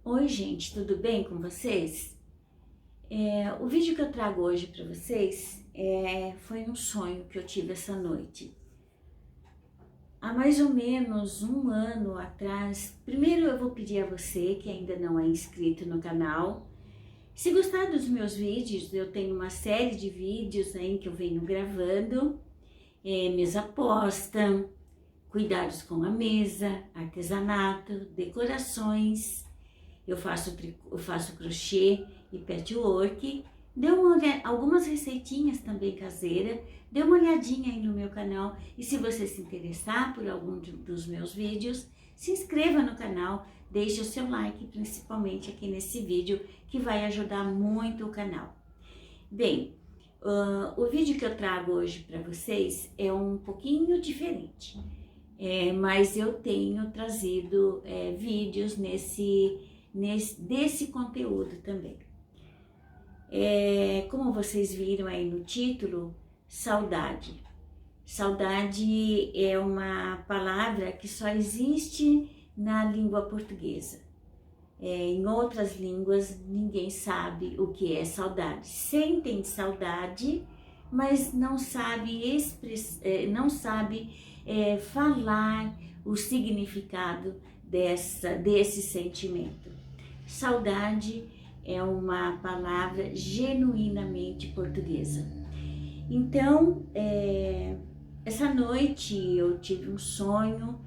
Oi, gente, tudo bem com vocês? O vídeo que eu trago hoje para vocês foi um sonho que eu tive essa noite. Há mais ou menos um ano atrás, primeiro eu vou pedir a você que ainda não é inscrito no canal, se gostar dos meus vídeos, eu tenho uma série de vídeos aí que eu venho gravando, mesa posta, cuidados com a mesa, artesanato, decorações. Eu faço crochê e patchwork. Algumas receitinhas também caseiras. Dê uma olhadinha aí no meu canal. E se você se interessar por algum dos meus vídeos, se inscreva no canal. Deixe o seu like, principalmente aqui nesse vídeo, que vai ajudar muito o canal. Bem, o vídeo que eu trago hoje para vocês é um pouquinho diferente. Mas eu tenho trazido vídeos desse conteúdo também. Como vocês viram aí no título, saudade. Saudade é uma palavra que só existe na língua portuguesa. Em outras línguas ninguém sabe o que é saudade. Sentem saudade, mas não sabe falar o significado desse sentimento. Saudade é uma palavra genuinamente portuguesa. Então, essa noite eu tive um sonho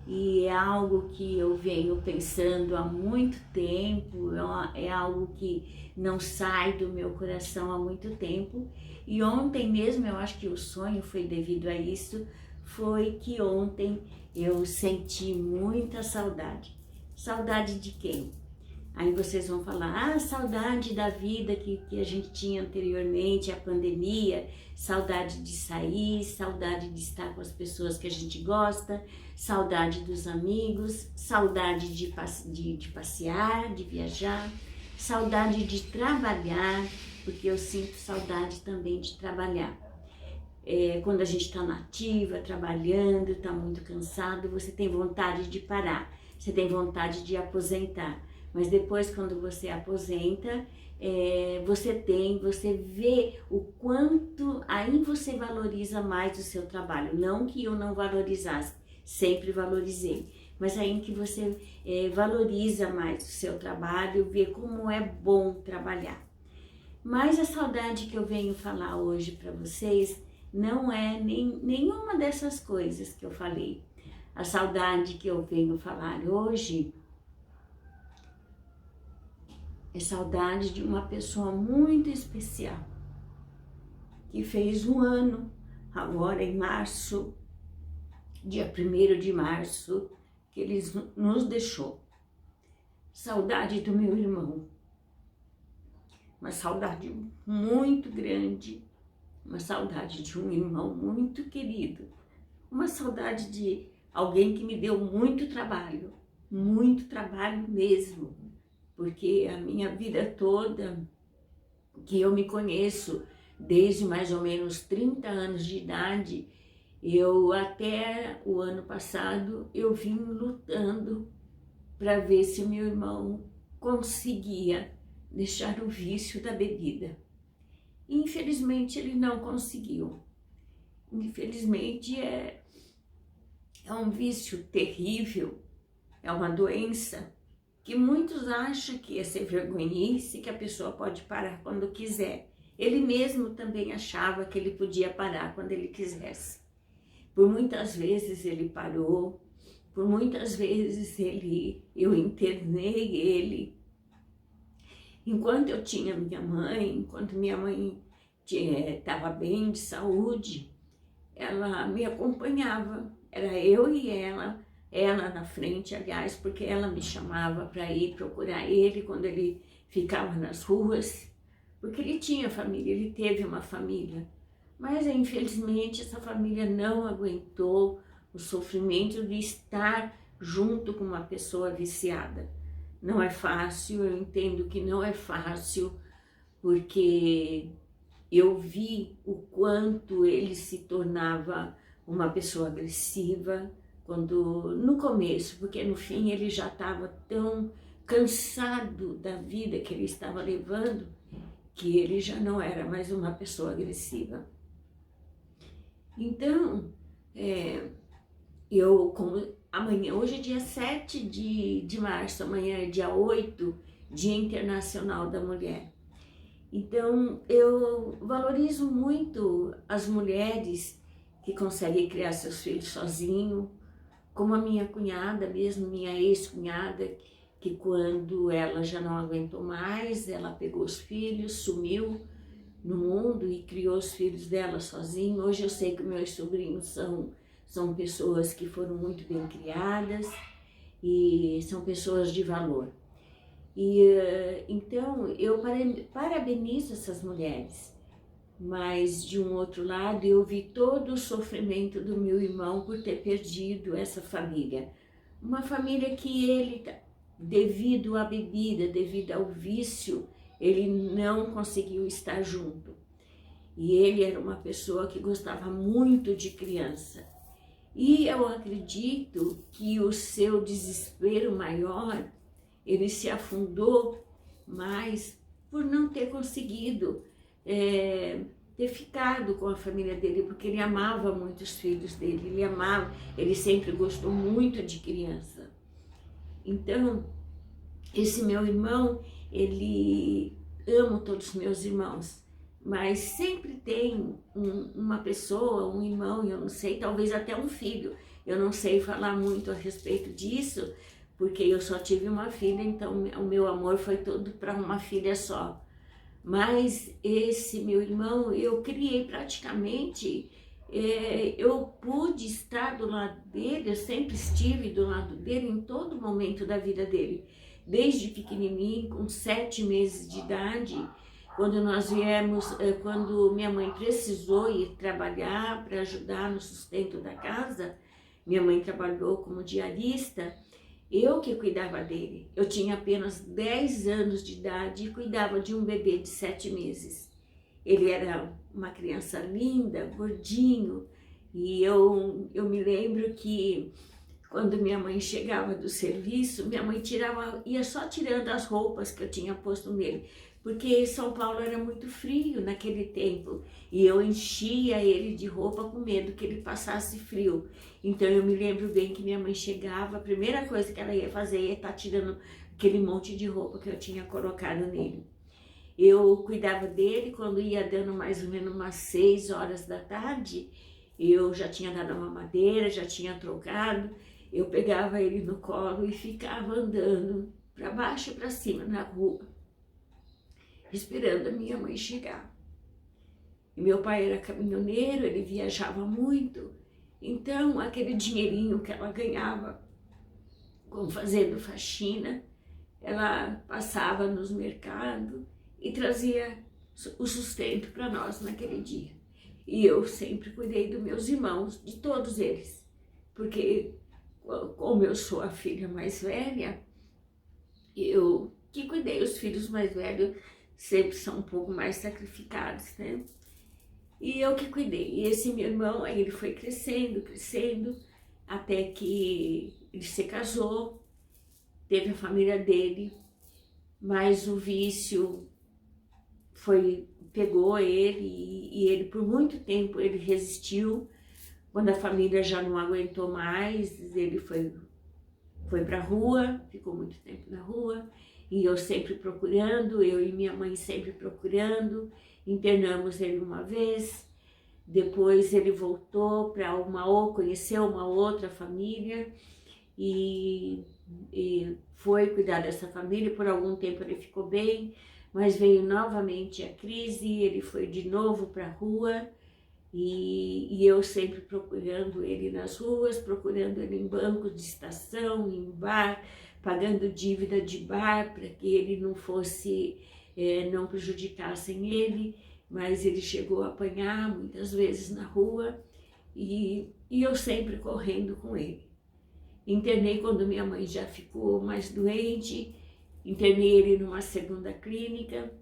e é algo que eu venho pensando há muito tempo, é algo que não sai do meu coração há muito tempo. E ontem mesmo, eu acho que o sonho foi devido a isso, foi que ontem eu senti muita saudade. Saudade de quem? Aí vocês vão falar, saudade da vida que a gente tinha anteriormente, a pandemia, saudade de sair, saudade de estar com as pessoas que a gente gosta, saudade dos amigos, saudade de passear, de viajar, saudade de trabalhar, porque eu sinto saudade também de trabalhar. Quando a gente está na ativa, trabalhando, está muito cansado, você tem vontade de parar, você tem vontade de aposentar. Mas depois, quando você aposenta, você vê o quanto aí você valoriza mais o seu trabalho. Não que eu não valorizasse, sempre valorizei. Mas aí que você valoriza mais o seu trabalho, vê como é bom trabalhar. Mas a saudade que eu venho falar hoje para vocês não é nenhuma dessas coisas que eu falei. A saudade que eu venho falar hoje é saudade de uma pessoa muito especial, que fez um ano, agora em março, dia 1º de março, que ele nos deixou. Saudade do meu irmão, uma saudade muito grande, uma saudade de um irmão muito querido, uma saudade de alguém que me deu muito trabalho mesmo. Porque a minha vida toda, que eu me conheço, desde mais ou menos 30 anos de idade, até o ano passado, eu vim lutando para ver se meu irmão conseguia deixar o vício da bebida. Infelizmente, ele não conseguiu. Infelizmente, é um vício terrível, é uma doença que muitos acham que é ser vergonhice, que a pessoa pode parar quando quiser. Ele mesmo também achava que ele podia parar quando ele quisesse. Por muitas vezes ele parou, por muitas vezes eu internei ele. Enquanto eu tinha enquanto minha mãe estava bem de saúde, ela me acompanhava, era eu e ela na frente, aliás, porque ela me chamava para ir procurar ele quando ele ficava nas ruas, porque ele tinha família, ele teve uma família, mas infelizmente essa família não aguentou o sofrimento de estar junto com uma pessoa viciada. Não é fácil, eu entendo que não é fácil, porque eu vi o quanto ele se tornava uma pessoa agressiva, no começo, porque no fim ele já estava tão cansado da vida que ele estava levando, que ele já não era mais uma pessoa agressiva. Então, amanhã, hoje é dia 7 de março, amanhã é dia 8, Dia Internacional da Mulher. Então, eu valorizo muito as mulheres que conseguem criar seus filhos sozinho, como a minha cunhada mesmo, minha ex-cunhada, que quando ela já não aguentou mais, ela pegou os filhos, sumiu no mundo e criou os filhos dela sozinha. Hoje eu sei que meus sobrinhos são pessoas que foram muito bem criadas e são pessoas de valor. Então, eu parabenizo essas mulheres, mas de um outro lado eu vi todo o sofrimento do meu irmão por ter perdido essa família. Uma família que ele, devido à bebida, devido ao vício, ele não conseguiu estar junto. E ele era uma pessoa que gostava muito de criança. E eu acredito que o seu desespero maior, ele se afundou mais por não ter conseguido ter ficado com a família dele, porque ele amava muito os filhos dele, ele sempre gostou muito de criança. Então, esse meu irmão, ele amo todos os meus irmãos, mas sempre tem uma pessoa, um irmão, eu não sei, talvez até um filho. Eu não sei falar muito a respeito disso, porque eu só tive uma filha, então o meu amor foi todo para uma filha só. Mas esse meu irmão, eu criei praticamente, eu pude estar do lado dele, eu sempre estive do lado dele em todo momento da vida dele. Desde pequenininho, com 7 meses de idade, quando nós viemos, quando minha mãe precisou ir trabalhar para ajudar no sustento da casa, minha mãe trabalhou como diarista, eu que cuidava dele. Eu tinha apenas 10 anos de idade e cuidava de um bebê de 7 meses. Ele era uma criança linda, gordinho, e eu me lembro que quando minha mãe chegava do serviço, minha mãe ia só tirando as roupas que eu tinha posto nele, porque São Paulo era muito frio naquele tempo, e eu enchia ele de roupa com medo que ele passasse frio. Então eu me lembro bem que minha mãe chegava, a primeira coisa que ela ia fazer ia estar tirando aquele monte de roupa que eu tinha colocado nele. Eu cuidava dele, quando ia dando mais ou menos umas 6 horas da tarde, eu já tinha dado uma mamadeira, já tinha trocado, eu pegava ele no colo e ficava andando para baixo e para cima na rua, esperando a minha mãe chegar. E meu pai era caminhoneiro, ele viajava muito, então aquele dinheirinho que ela ganhava fazendo faxina, ela passava nos mercados e trazia o sustento para nós naquele dia. E eu sempre cuidei dos meus irmãos, de todos eles, porque como eu sou a filha mais velha, eu que cuidei. Os filhos mais velhos sempre são um pouco mais sacrificados, né? E eu que cuidei. E esse meu irmão, aí ele foi crescendo, até que ele se casou, teve a família dele, mas o vício pegou ele e ele por muito tempo ele resistiu. Quando a família já não aguentou mais, ele foi para a rua, ficou muito tempo na rua, e eu sempre procurando, eu e minha mãe sempre procurando. Internamos ele uma vez, depois ele voltou para conheceu uma outra família e foi cuidar dessa família. Por algum tempo ele ficou bem, mas veio novamente a crise, ele foi de novo para a rua, e eu sempre procurando ele nas ruas, procurando ele em bancos de estação, em bar, pagando dívida de bar para que ele não fosse, não prejudicassem ele, mas ele chegou a apanhar muitas vezes na rua e eu sempre correndo com ele. Internei quando minha mãe já ficou mais doente, internei ele numa segunda clínica,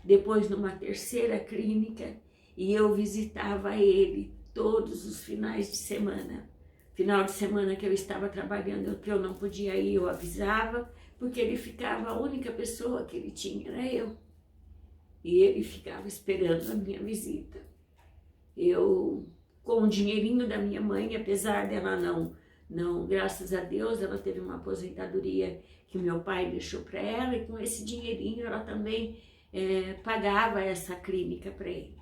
depois numa terceira clínica, e eu visitava ele todos os finais de semana. Final de semana que eu estava trabalhando, que eu não podia ir, eu avisava porque ele ficava, a única pessoa que ele tinha era eu. E ele ficava esperando a minha visita. Eu, com o dinheirinho da minha mãe, apesar dela não, graças a Deus, ela teve uma aposentadoria que meu pai deixou para ela, e com esse dinheirinho ela também pagava essa clínica para ele.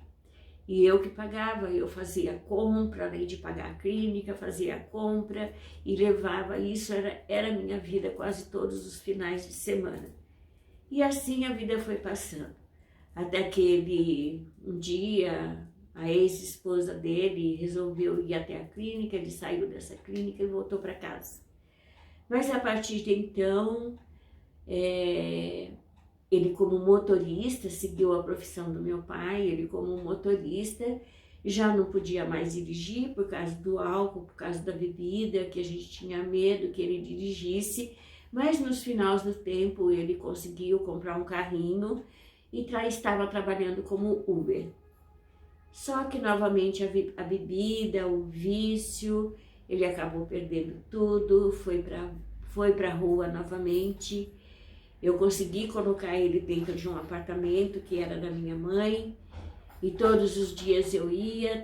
E eu que pagava, eu fazia a compra, além de pagar a clínica, fazia a compra e levava, isso era a minha vida quase todos os finais de semana. E assim a vida foi passando, até que ele, um dia, a ex-esposa dele resolveu ir até a clínica, ele saiu dessa clínica e voltou para casa. Mas a partir de então, ele como motorista, seguiu a profissão do meu pai, ele como motorista já não podia mais dirigir por causa do álcool, por causa da bebida, que a gente tinha medo que ele dirigisse, mas nos finais do tempo ele conseguiu comprar um carrinho e estava trabalhando como Uber. Só que novamente a bebida, o vício, ele acabou perdendo tudo, foi para a rua novamente. Eu consegui colocar ele dentro de um apartamento que era da minha mãe, e todos os dias eu ia,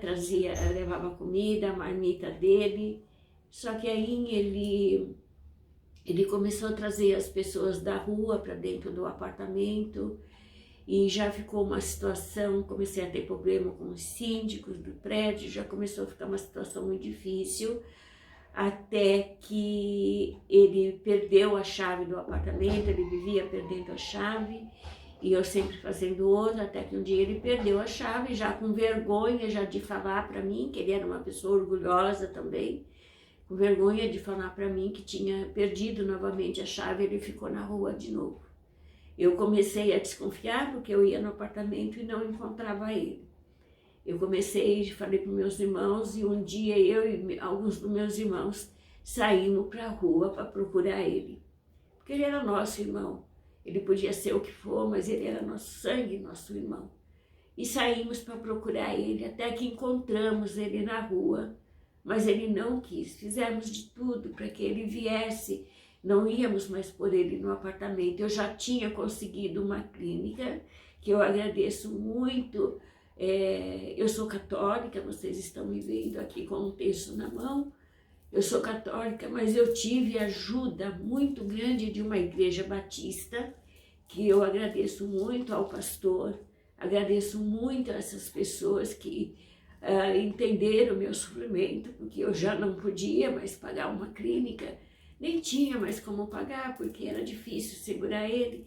levava comida, a marmita dele. Só que aí ele começou a trazer as pessoas da rua para dentro do apartamento, e já ficou uma situação, comecei a ter problema com os síndicos do prédio, já começou a ficar uma situação muito difícil, até que ele perdeu a chave do apartamento, ele vivia perdendo a chave, e eu sempre fazendo outra, até que um dia ele perdeu a chave, já com vergonha já de falar para mim, que ele era uma pessoa orgulhosa também, com vergonha de falar para mim que tinha perdido novamente a chave, ele ficou na rua de novo. Eu comecei a desconfiar porque eu ia no apartamento e não encontrava ele. Eu falei para meus irmãos, e um dia eu e alguns dos meus irmãos saímos para a rua para procurar ele. Porque ele era nosso irmão. Ele podia ser o que for, mas ele era nosso sangue, nosso irmão. E saímos para procurar ele, até que encontramos ele na rua, mas ele não quis. Fizemos de tudo para que ele viesse. Não íamos mais por ele no apartamento. Eu já tinha conseguido uma clínica, que eu agradeço muito. Eu sou católica, vocês estão me vendo aqui com um texto na mão. Eu sou católica, mas eu tive ajuda muito grande de uma igreja batista, que eu agradeço muito ao pastor, agradeço muito a essas pessoas que entenderam o meu sofrimento, porque eu já não podia mais pagar uma clínica, nem tinha mais como pagar, porque era difícil segurar ele,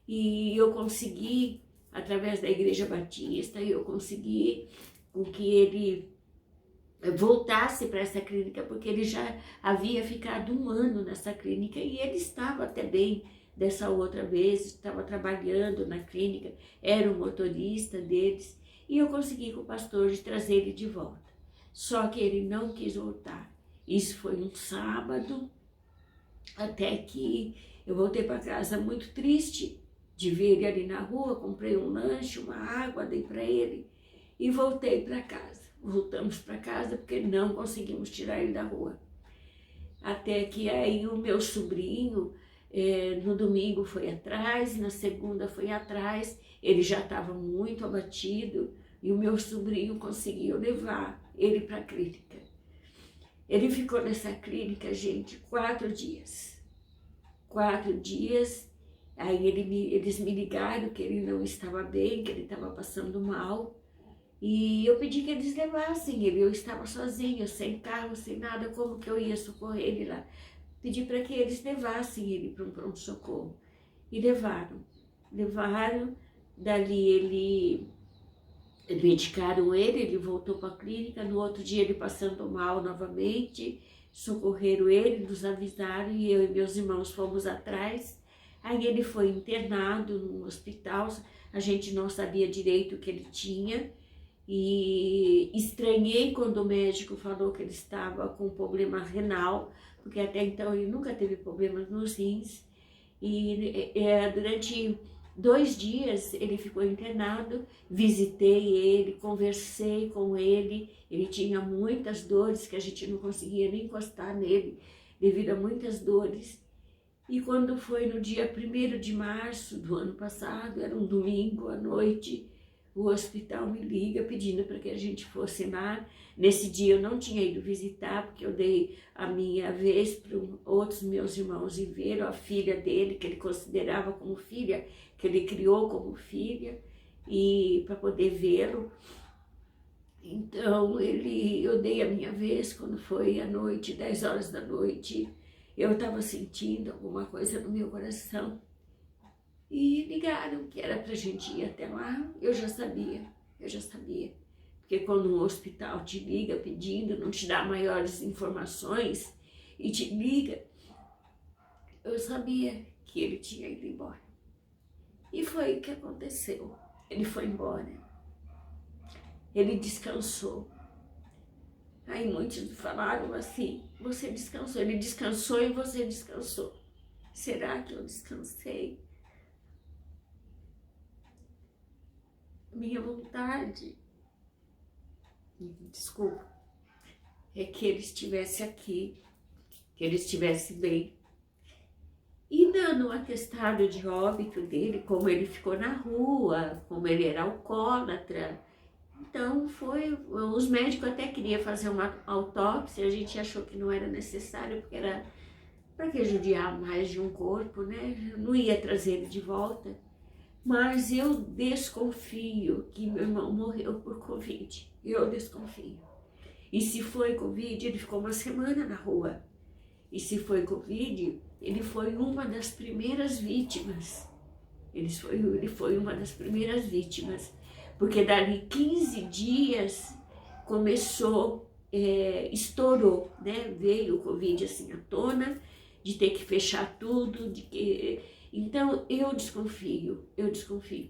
e eu consegui, através da igreja batista, eu consegui com que ele voltasse para essa clínica, porque ele já havia ficado 1 ano nessa clínica, e ele estava até bem dessa outra vez, estava trabalhando na clínica, era o motorista deles, e eu consegui com o pastor de trazer ele de volta. Só que ele não quis voltar. Isso foi um sábado, até que eu voltei para casa muito triste de ver ele ali na rua, comprei um lanche, uma água, dei para ele e voltei para casa. Voltamos para casa porque não conseguimos tirar ele da rua. Até que aí o meu sobrinho, no domingo foi atrás, na segunda foi atrás, ele já estava muito abatido e o meu sobrinho conseguiu levar ele para a clínica. Ele ficou nessa clínica, gente, 4 dias. 4 dias, aí eles me ligaram que ele não estava bem, que ele estava passando mal. E eu pedi que eles levassem ele, eu estava sozinha, sem carro, sem nada, como que eu ia socorrer ele lá? Pedi para que eles levassem ele para um pronto-socorro. E levaram, dali medicaram ele voltou para a clínica, no outro dia ele passando mal novamente, socorreram ele, nos avisaram e eu e meus irmãos fomos atrás. Aí ele foi internado no hospital, a gente não sabia direito o que ele tinha e estranhei quando o médico falou que ele estava com problema renal, porque até então ele nunca teve problemas nos rins e durante 2 dias ele ficou internado, visitei ele, conversei com ele, ele tinha muitas dores que a gente não conseguia nem encostar nele, devido a muitas dores. E quando foi no dia 1º de março do ano passado, era um domingo à noite, o hospital me liga pedindo para que a gente fosse lá. Nesse dia eu não tinha ido visitar, porque eu dei a minha vez para outros meus irmãos e ver a filha dele, que ele considerava como filha, que ele criou como filha, e para poder vê-lo. Então eu dei a minha vez quando foi à noite, 10 horas da noite, eu estava sentindo alguma coisa no meu coração. E ligaram que era para a gente ir até lá, eu já sabia. Porque quando um hospital te liga pedindo, não te dá maiores informações e te liga, eu sabia que ele tinha ido embora. E foi o que aconteceu. Ele foi embora. Ele descansou. Aí muitos falaram assim, você descansou. Ele descansou e você descansou. Será que eu descansei? Minha vontade, desculpa, é que ele estivesse aqui, que ele estivesse bem. E dando um atestado de óbito dele, como ele ficou na rua, como ele era alcoólatra. Então os médicos até queriam fazer uma autópsia, a gente achou que não era necessário, porque era para que judiar mais de um corpo, né? Não ia trazer ele de volta. Mas eu desconfio que meu irmão morreu por Covid. Eu desconfio. E se foi Covid, ele ficou uma semana na rua. E se foi Covid, ele foi uma das primeiras vítimas. Ele foi uma das primeiras vítimas. Porque dali 15 dias começou, estourou, né? Veio o Covid assim à tona, de ter que fechar tudo, de que... Então, eu desconfio.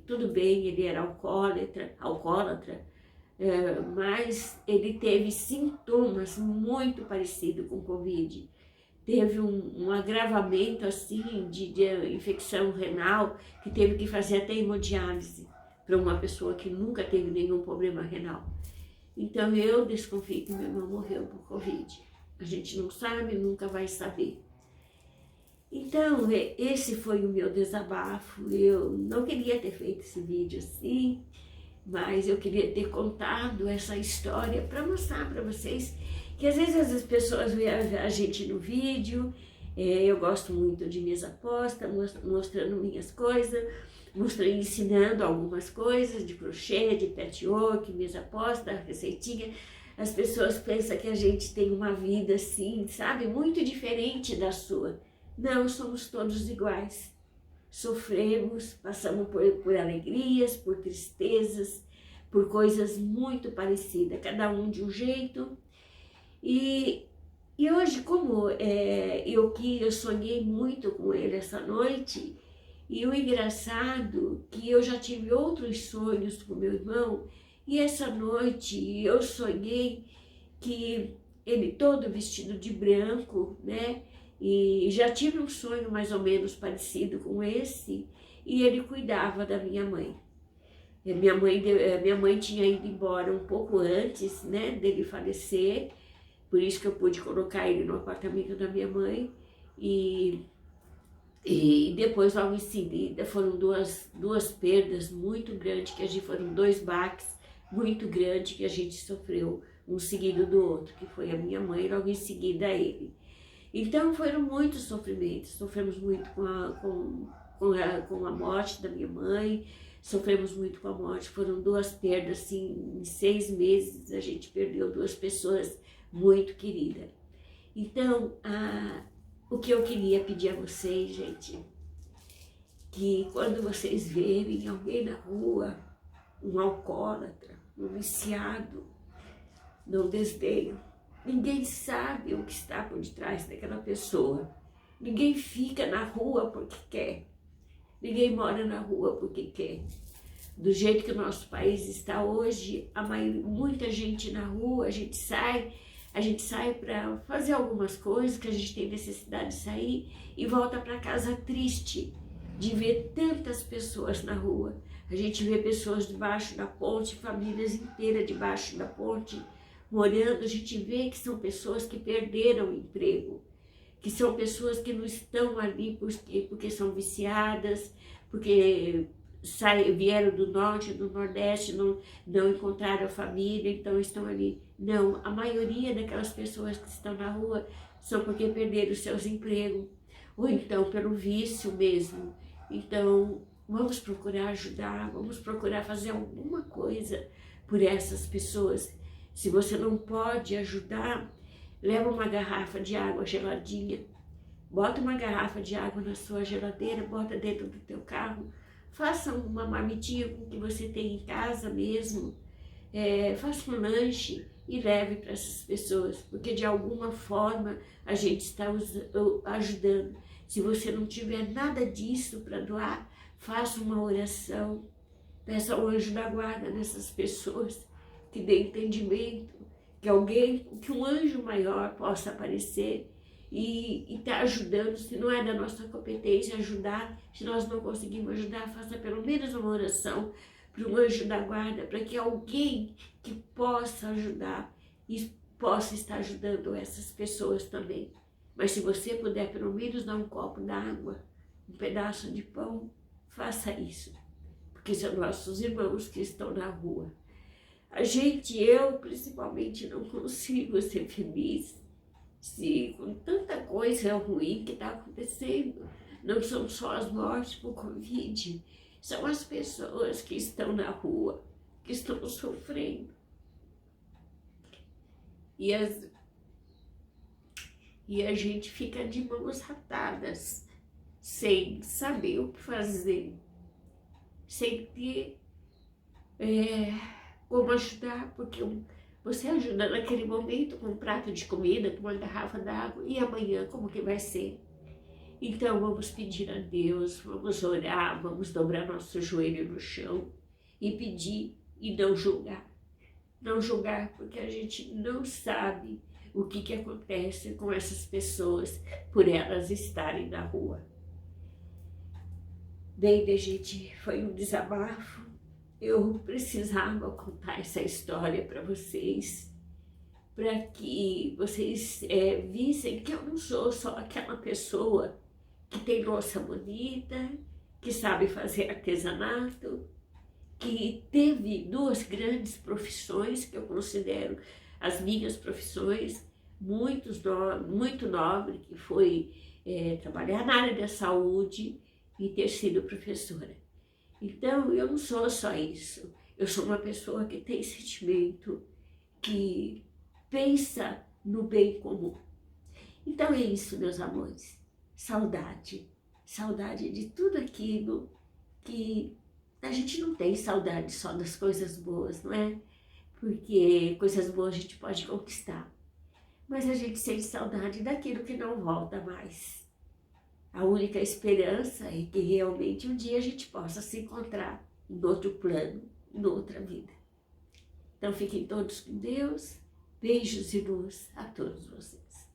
Tudo bem, ele era alcoólatra, mas ele teve sintomas muito parecidos com Covid. Teve um agravamento, assim, de infecção renal, que teve que fazer até hemodiálise para uma pessoa que nunca teve nenhum problema renal. Então, eu desconfio que meu irmão morreu por Covid. A gente não sabe, nunca vai saber. Então, esse foi o meu desabafo. Eu não queria ter feito esse vídeo assim, mas eu queria ter contado essa história para mostrar para vocês que às vezes as pessoas veem a gente no vídeo. Eu gosto muito de mesa posta, mostrando minhas coisas, ensinando algumas coisas de crochê, de patchwork, mesa posta, receitinha. As pessoas pensam que a gente tem uma vida assim, sabe, muito diferente da sua. Não, somos todos iguais. Sofremos, passamos por alegrias, por tristezas, por coisas muito parecidas, cada um de um jeito. E hoje, como eu sonhei muito com ele essa noite, e o engraçado que eu já tive outros sonhos com meu irmão, e essa noite eu sonhei que ele todo vestido de branco, né? E já tive um sonho mais ou menos parecido com esse, e ele cuidava da minha mãe. Minha mãe tinha ido embora um pouco antes, né, dele falecer, por isso que eu pude colocar ele no apartamento da minha mãe. E depois, logo em seguida, foram duas perdas muito grandes, foram 2 baques muito grandes que a gente sofreu, um seguido do outro, que foi a minha mãe, logo em seguida ele. Então foram muitos sofrimentos, sofremos muito com a morte da minha mãe, sofremos muito com a morte, foram 2 perdas, assim, em 6 meses a gente perdeu 2 pessoas muito queridas. Então, o que eu queria pedir a vocês, gente, que quando vocês verem alguém na rua, um alcoólatra, um viciado, não desdenhem. Ninguém sabe o que está por detrás daquela pessoa. Ninguém fica na rua porque quer. Ninguém mora na rua porque quer. Do jeito que o nosso país está hoje, muita gente na rua, a gente sai para fazer algumas coisas que a gente tem necessidade de sair e volta para casa triste de ver tantas pessoas na rua. A gente vê pessoas debaixo da ponte, famílias inteiras debaixo da ponte, morando. A gente vê que são pessoas que perderam o emprego, que são pessoas que não estão ali porque são viciadas, porque vieram do norte, do nordeste, não encontraram a família, então estão ali. Não, a maioria daquelas pessoas que estão na rua são porque perderam seus empregos, ou então pelo vício mesmo. Então, vamos procurar ajudar, vamos procurar fazer alguma coisa por essas pessoas. Se você não pode ajudar, leva uma garrafa de água geladinha, bota uma garrafa de água na sua geladeira, bota dentro do teu carro, faça uma marmitinha com o que você tem em casa mesmo, faça um lanche e leve para essas pessoas, porque de alguma forma a gente está ajudando. Se você não tiver nada disso para doar, faça uma oração, peça ao anjo da guarda dessas pessoas, que dê entendimento, que um anjo maior possa aparecer e está ajudando. Se não é da nossa competência ajudar, se nós não conseguimos ajudar, faça pelo menos uma oração para o anjo da guarda, para que alguém que possa ajudar e possa estar ajudando essas pessoas também. Mas se você puder pelo menos dar um copo d'água, um pedaço de pão, faça isso, porque são nossos irmãos que estão na rua. Eu principalmente não consigo ser feliz se com tanta coisa ruim que está acontecendo. Não são só as mortes por Covid, são as pessoas que estão na rua, que estão sofrendo. E a gente fica de mãos atadas, sem saber o que fazer, sem ter como ajudar, porque você ajuda naquele momento com um prato de comida, com uma garrafa d'água, e amanhã como que vai ser? Então vamos pedir a Deus, vamos orar, vamos dobrar nosso joelho no chão e pedir e não julgar. Não julgar porque a gente não sabe o que acontece com essas pessoas por elas estarem na rua. Bem, gente, foi um desabafo. Eu precisava contar essa história para vocês, para que vocês vissem que eu não sou só aquela pessoa que tem louça bonita, que sabe fazer artesanato, que teve duas grandes profissões que eu considero as minhas profissões, muito nobre, que foi trabalhar na área da saúde e ter sido professora. Então, eu não sou só isso, eu sou uma pessoa que tem sentimento, que pensa no bem comum. Então é isso, meus amores, saudade de tudo aquilo que a gente não tem saudade só das coisas boas, não é? Porque coisas boas a gente pode conquistar, mas a gente sente saudade daquilo que não volta mais. A única esperança é que realmente um dia a gente possa se encontrar em outro plano, em outra vida. Então fiquem todos com Deus, beijos e luz a todos vocês.